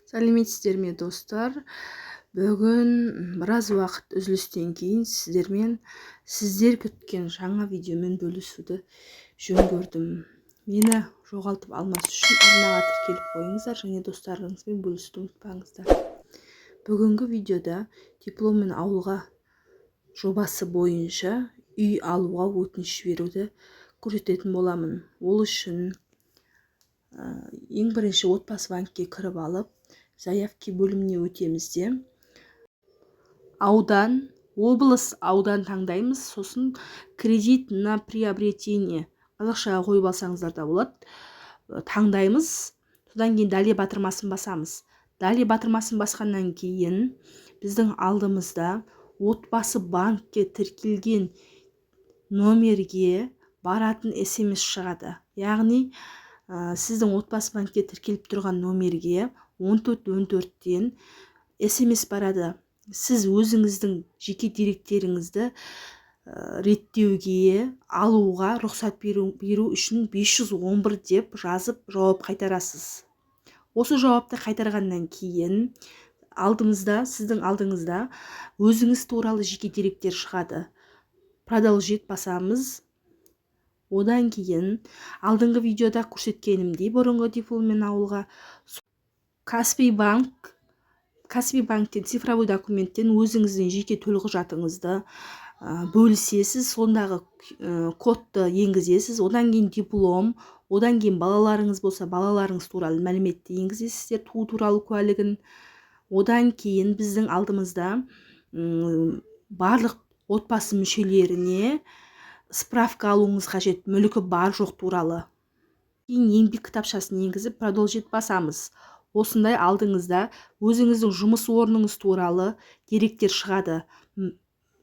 Сәлеметсіздер ме достар? Бүгін біраз уақыт үзілістен кейін сіздер күткен жаңа видеомен бөлісуді жөн көрдім. Мені жоғалтып алмас үшін арнаға тіркеліп қойыңыздар және достарыңызбен бөлісуді ұмытпаңыздар. Бүгінгі видеода дипломмен ауылға жобасы бойынша үй алуға өтініш беруді көрсететін боламын. Ол үшін ең бірінші отбасы банкке кіріп алып, заявки бөліміне өтеміз де аудан, облыс, аудан таңдаймыз. Сосын кредит на приобретение, қазақшаға қойып алсаңыздар да болады, таңдаймыз. Содан кейін далее батырмасын басамыз. Далее батырмасын басқаннан кейін біздің алдымызда отбасы банкке тіркелген номерге баратын SMS шығады. Яғни сіздің отбасы банкке тіркеліп тұрған номерге 1414-тен SMS барады. Сіз өзіңіздің жеке деректеріңізді реттеуге, алуға рұқсат беру үшін 511 деп жазып жауап қайтарасыз. Осы жауапты қайтарғаннан кейін сіздің алдыңызда өзіңіз туралы жеке деректер шығады. Продолжить басамыз. Одан кейін алдыңғы видеода көрсеткенімдей бұрынғы дипломмен ауылға Каспий банктен цифровой документтен өзіңіздің жеке төлқұжатыңызды бөлісесіз, сондағы кодты енгізесіз. Одан кейін диплом, одан кейін балаларыңыз болса балаларыңыз туралы мәліметті енгізесіздер, туу туралы куәлігін. Одан кейін біздің алдымызда барлық отбасы мүшелеріне справка алуыңыз қажет, мүлкі бар жоқ туралы. Кейін еңбек кітапшасын енгізіп продолжить басамыз. Осындай алдыңызда өзіңіздің жұмыс орныңыз туралы деректер шығады.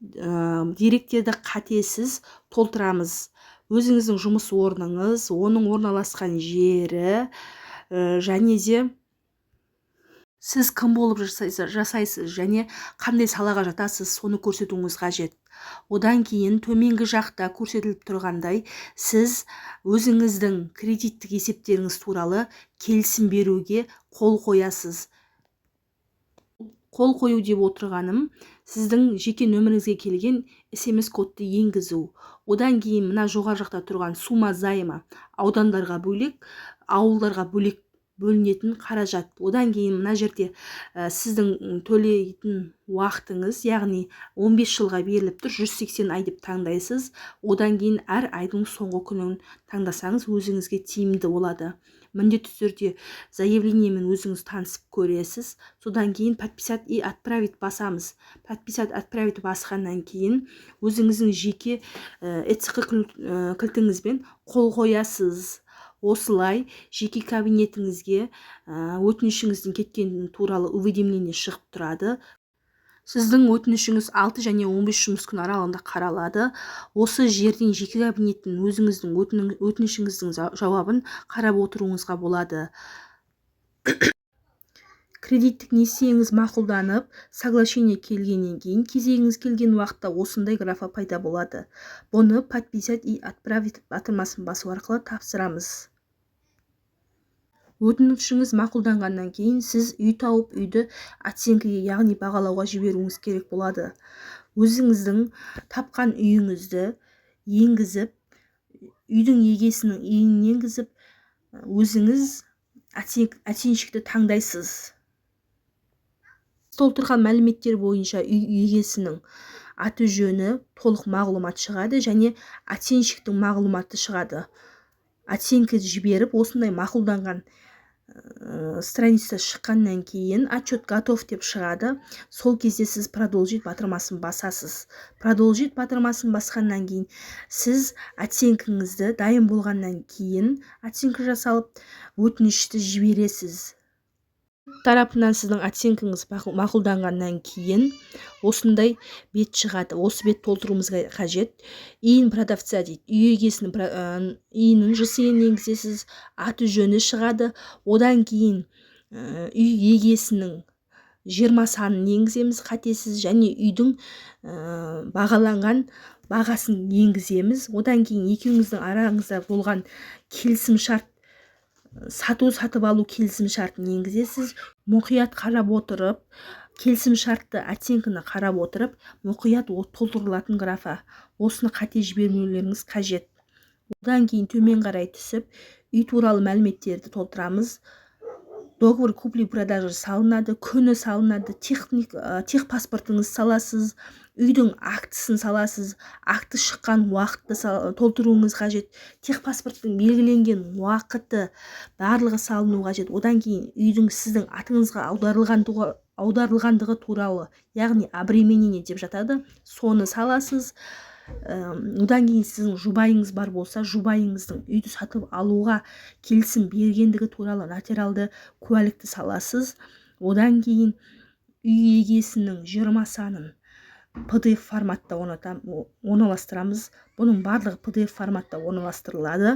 Деректерді қатесіз толтырамыз. Өзіңіздің жұмыс орныңыз, оның орналасқан жері және де сіз кім болып жасайсыз және қандай салаға жатасыз, соны көрсетуіңіз қажет. Одан кейін төменгі жақта көрсетіліп тұрғандай, сіз өзіңіздің кредиттік есептеріңіз туралы келісім беруге қол қоясыз. Қол қою деп отырғаным, сіздің жеке нөміріңізге келген SMS кодты енгізу. Одан кейін мына жоғары жақта тұрған сумма займа, аудандарға бөлек, ауылдарға бөлек бөлінетін қаражат. Одан кейін мына жерде сіздің төлейтін уақытыңыз, яғни 15 жылға беріліп тұр, 180 ай деп таңдайсыз. Одан кейін әр айдың соңғы күнін таңдасаңыз өзіңізге тиімді болады. Міндетті түрде заявлениемен өзіңіз танысып көресіз. Содан кейін подписать и отправить басамыз. Подписать отправить басқаннан кейін өзіңіздің жеке ЭЦК кілтіңізбен қол қоясыз. Осылай жеке кабинетіңізге өтінішіңіздің кеткені туралы уведомление шығып тұрады. Сіздің өтінішіңіз 6 және 15 жұмыс күн аралығында қаралады. Осы жерден жеке кабинеттің өзіңіздің өтінішіңіздің жауабын қарап отыруыңызға болады. Кредиттік несиеңіз мақұлданып, соглашение келгеннен кейін, кезегіңіз келген уақытта осындай графа пайда болады. Бұны подписать и отправить батырмасын басу арқылы тапсырамыз. Өтінішіңіз мақұлданғаннан кейін сіз үй тауып, үйді оценкаге, яғни бағалауға жіберуіңіз керек болады. Өзіңіздің тапқан үйіңізді енгізіп, үйдің егесінің үйін енгізіп, өзіңіз оценщикті таңдайсыз. Толтырған мәліметтер бойынша үй егесінің аты жөні толық мағлұмат шығады және оценщиктің мағлұматы шығады. Оценка жіберіп, осындай мақұлданған страница шыққаннан кейін отчет готов деп шығады. Сол кезде сіз продолжить батырмасын басасыз. Продолжить батырмасын басқаннан кейін сіз оценкаңызды дайын болғаннан кейін оценка жасалып өтінішті жібересіз. Тарапынан сіздің оценкаңыз мақұлданғаннан кейін осындай бет шығады. Осы бет толтыруымыз қажет. Иін продавца дейді. Үй егесінің иінін жысыйын енгізесіз, аты жөні шығады. Одан кейін үй егесінің 20 санын енгіземіз, қатесіз, және үйдің бағаланған бағасын енгіземіз. Одан кейін екеуіңіздің араңызда болған келісім шарт сатып алу келісім шартын енгізесіз. Мұқият қарап отырып, келісім шартты оценканы қарап отырып, мұқият толтырылатын графа. Осыны қате жібермеулеріңіз қажет. Одан кейін төмен қарай түсіп, үй туралы мәліметтерді толтырамыз. Договор купли-продажа салынады, күні салынады, тех паспортыңыз саласыз, үйдің актісін саласыз, акті шыққан уақытты толтыруыңыз қажет. Тех паспорттың белгіленген уақыты барлығы салыну қажет. Одан кейін үйдің сіздің атыңызға аударылғандығы туралы, яғни обременение деп жатады, соны саласыз. Одан кейін сіздің жұбайыңыз бар болса, жұбайыңыздың үйді сатып алуға келісім бергендігі туралы нотариалды куәлікті саласыз. Одан кейін үй егесінің 20 санын PDF форматта орналастырамыз. Бұның барлығы PDF форматта орналастырылады.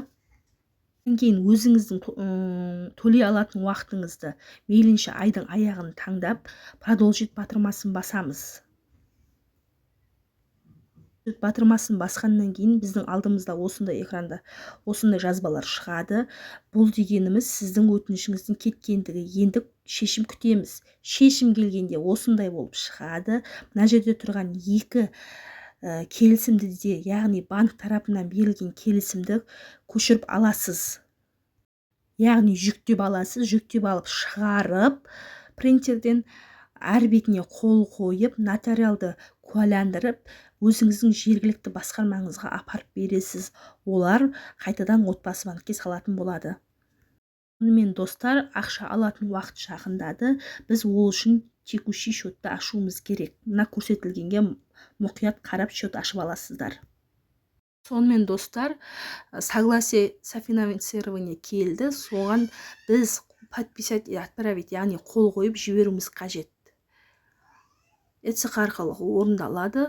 Одан кейін өзіңіздің төлей алатын уақытыңызды мейлінше айдың аяғын таңдап, продолжить батырмасын басамыз. Батырмасын басқаннан кейін біздің алдымызда осындай экранда осындай жазбалар шығады. Бұл дегеніміз сіздің өтінішіңіздің кеткендігі. Енді шешім күтеміз. Шешім келгенде осындай болып шығады. Мына жерде тұрған екі келісімді де, яғни банк тарапынан берілген келісімді көшіріп аласыз. Яғни жүктеп аласыз. Жүктеп алып шығарып, принтерден әр бетіне қол қойып, нотариалды куәландырып, өзіңіздің жергілікті басқармаңызға апарып бересіз. Олар қайтадан отбасы банкке салатын болады. Сонымен достар, ақша алатын уақыт жақындады. Біз ол үшін текущий счетты ашуымыз керек. Мына көрсетілгенге мұқият қарап счет ашып аласыздар. Сонымен достар, согласие софинансирование келді. Соған біз подписать и отправить, яғни қол қойып жіберуіміз қажет. ЭЦХ арқылы орындалады.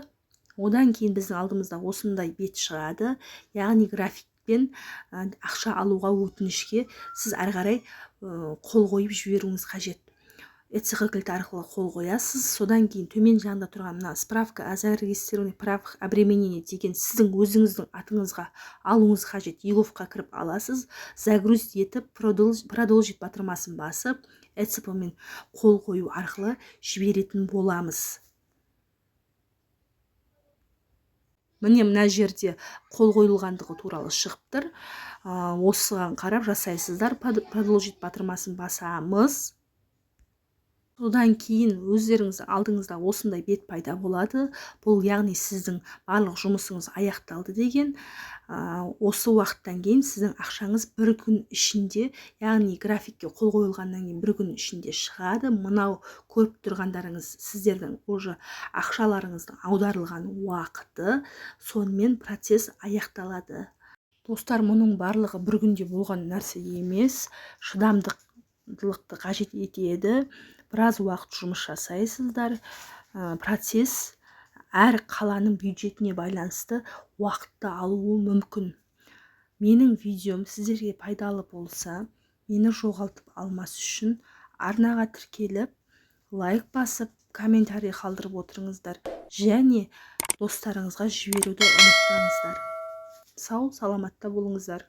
Одан кейін біздің алдымызда осындай бет шығады. Яғни графикпен ақша алуға өтінішке сіз әрі қарай қол қойып жіберуіңіз қажет. ЭЦХ кілті арқылы қол қоясыз. Содан кейін төмен жағында тұрған мына справка о зарегистрированных правах обременения деген сіздің өзіңіздің атыңызға алуыңыз қажет. ЕГОВқа кіріп аласыз. Загрузить етіп, продолжить батырмасын басып, ЭЦП-мен қол қою арқылы жіберетін боламыз. Міне мына жерде қол қойылғандығы туралы шығып тұр. Осыған қарап жасайсыздар. Продолжить батырмасын басамыз. Содан кейін өздеріңіз алдыңызда осындай бет пайда болады. Бұл яғни сіздің барлық жұмысыңыз аяқталды деген. Осы уақыттан кейін сіздің ақшаңыз бір күн ішінде, яғни графикке қол қойылғаннан кейін бір күн ішінде шығады. Мынау көріп тұрғандарыңыз сіздердің уже ақшаларыңыздың аударылған уақыты. Сонымен процесс аяқталады. Достар, мұның барлығы бір күнде болған нәрсе емес. Шыдамдылықты қажет етеді. Біраз уақыт жұмыс жасайсыздар. Процесс әр қаланың бюджетіне байланысты уақытты алуы мүмкін. Менің видеом сіздерге пайдалы болса, мені жоғалтып алмас үшін арнаға тіркеліп, лайк басып, комментарий қалдырып отырыңыздар. Және достарыңызға жіберуді ұмытпаңыздар. Сау, саламатта болыңыздар.